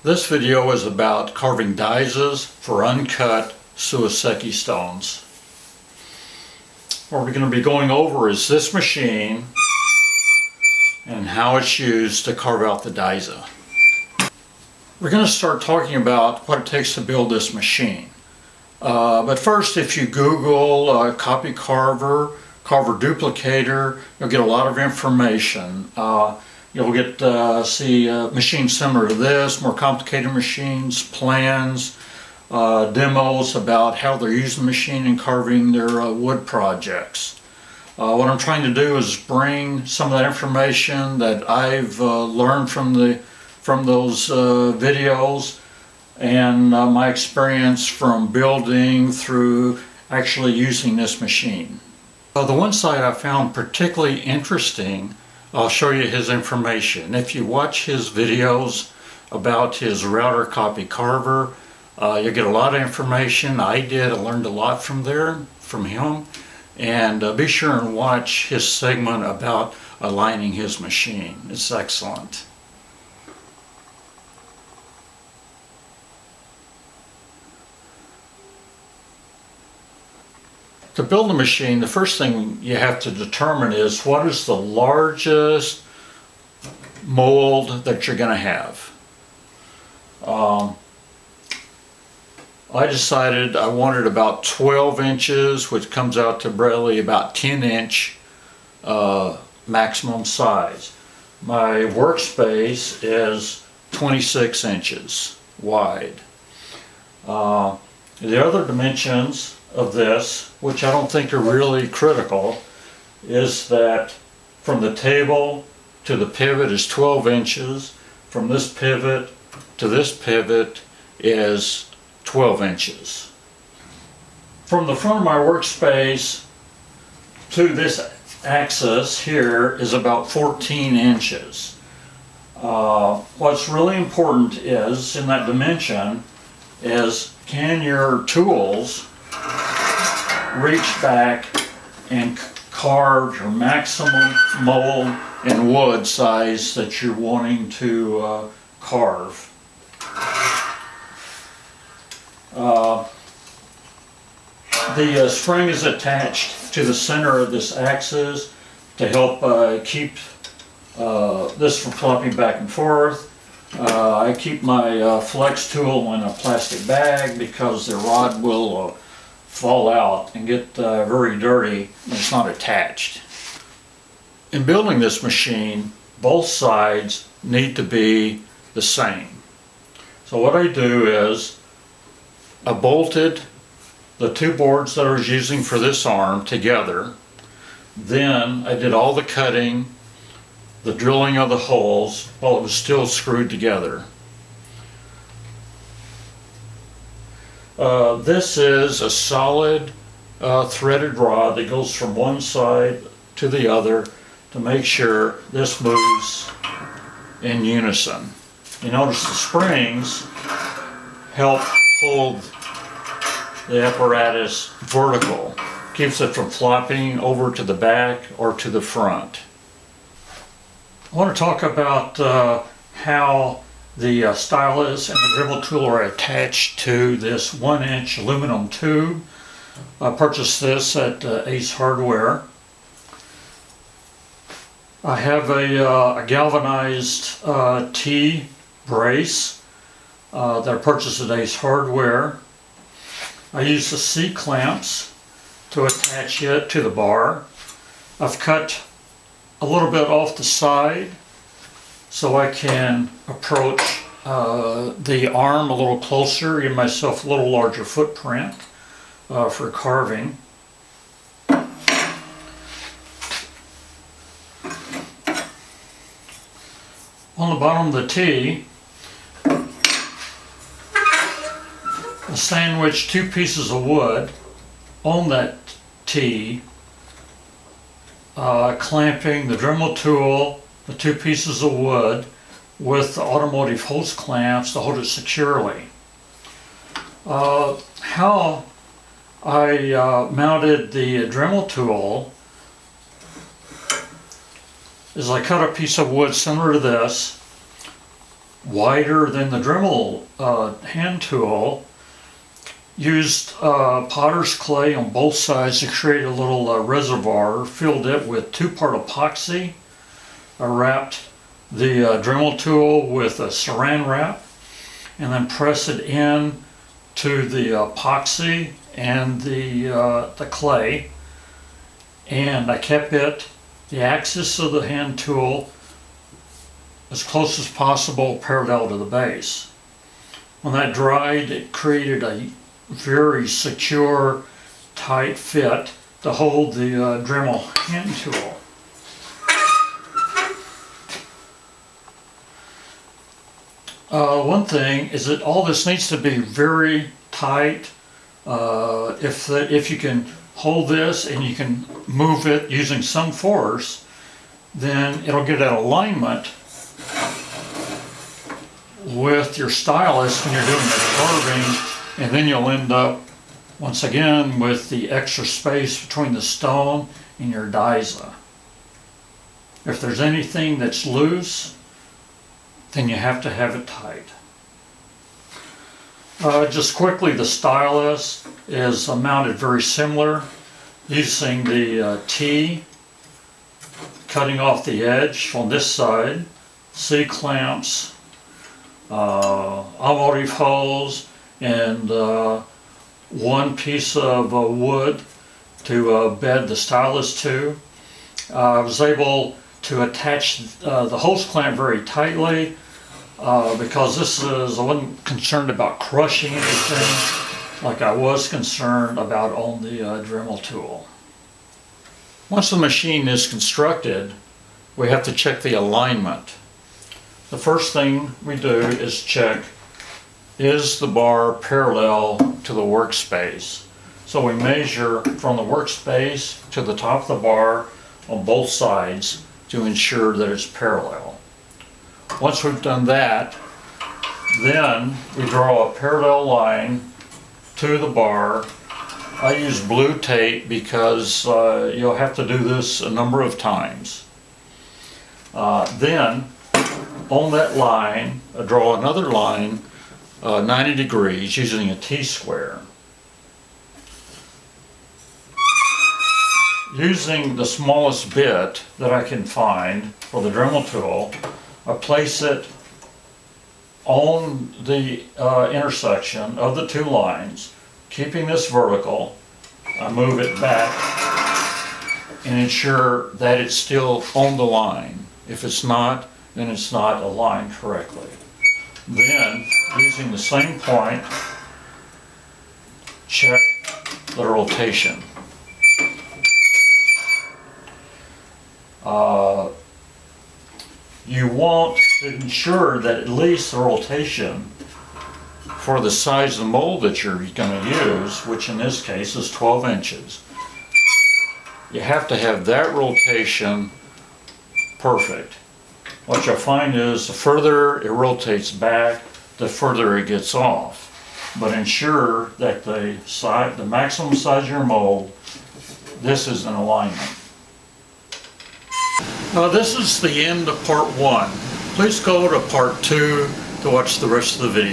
This video is about carving daizas for uncut suiseki stones. What we're going to be going over is this machine and how it's used to carve out the daiza. We're going to start talking about what it takes to build this machine. But first, if you Google copy carver, carver duplicator, you'll get a lot of information. You'll get see machines similar to this, more complicated machines, plans, demos about how they're using the machine and carving their wood projects. What I'm trying to do is bring some of that information that I've learned from those videos and my experience from building through actually using this machine. The one side I found particularly interesting, I'll show you his information. If you watch his videos about his router copy carver, you'll get a lot of information. I learned a lot from him. And be sure and watch his segment about aligning his machine. It's excellent. To build a machine, the first thing you have to determine is what is the largest mold that you're going to have. I decided I wanted about 12 inches, which comes out to really about 10-inch maximum size. My workspace is 26 inches wide. The other dimensions of this, which I don't think are really critical, is that from the table to the pivot is 12 inches. From this pivot to this pivot is 12 inches. From the front of my workspace to this axis here is about 14 inches. What's really important is, in that dimension, is can your tools reach back and carve your maximum mold and wood size that you're wanting to carve. The spring is attached to the center of this axis to help keep this from flopping back and forth. I keep my flex tool in a plastic bag because the rod will fall out and get very dirty when it's not attached. In building this machine, both sides need to be the same. So what I do is I bolted the two boards that I was using for this arm together. Then I did all the cutting, the drilling of the holes while it was still screwed together. This is a solid threaded rod that goes from one side to the other to make sure this moves in unison. You notice the springs help hold the apparatus vertical, keeps it from flopping over to the back or to the front. I want to talk about how the stylus and the dribble tool are attached to this 1-inch aluminum tube. I purchased this at Ace Hardware. I have a galvanized T brace that I purchased at Ace Hardware. I use the C clamps to attach it to the bar. I've cut a little bit off the side so I can approach the arm a little closer, give myself a little larger footprint for carving. On the bottom of the T, I sandwich two pieces of wood on that T, clamping the Dremel tool, the two pieces of wood, with the automotive hose clamps to hold it securely. How I mounted the Dremel tool is I cut a piece of wood similar to this, wider than the Dremel hand tool. Used potter's clay on both sides to create a little reservoir, filled it with 2-part epoxy. I wrapped the Dremel tool with a saran wrap and then press it in to the epoxy and the clay, and I kept the axis of the hand tool as close as possible parallel to the base. When that dried, it created a very secure, tight fit to hold the Dremel hand tool. One thing is that all this needs to be very tight. If you can hold this and you can move it using some force, then it'll get an alignment with your stylus when you're doing the carving, and then you'll end up once again with the extra space between the stone and your daiza. If there's anything that's loose, then you have to have it tight. Just quickly, the stylus is mounted very similar, using the T, cutting off the edge on this side, C-clamps, automotive holes, and one piece of wood to bed the stylus to. I was able to attach the hose clamp very tightly because I wasn't concerned about crushing anything like I was concerned about on the Dremel tool. Once the machine is constructed, we have to check the alignment. The first thing we do is check, is the bar parallel to the workspace? So we measure from the workspace to the top of the bar on both sides to ensure that it's parallel. Once we've done that, then we draw a parallel line to the bar. I use blue tape because you'll have to do this a number of times. Then on that line, I draw another line 90 degrees using a T-square. Using the smallest bit that I can find for the Dremel tool, I place it on the intersection of the two lines, keeping this vertical. I move it back and ensure that it's still on the line. If it's not, then it's not aligned correctly. Then, using the same point, check the rotation. You want to ensure that at least the rotation for the size of the mold that you're going to use, which in this case is 12 inches, you have to have that rotation perfect. What you'll find is the further it rotates back, the further it gets off. But ensure that the maximum size of your mold, this is in alignment. This is the end of part 1. Please go to part 2 to watch the rest of the video.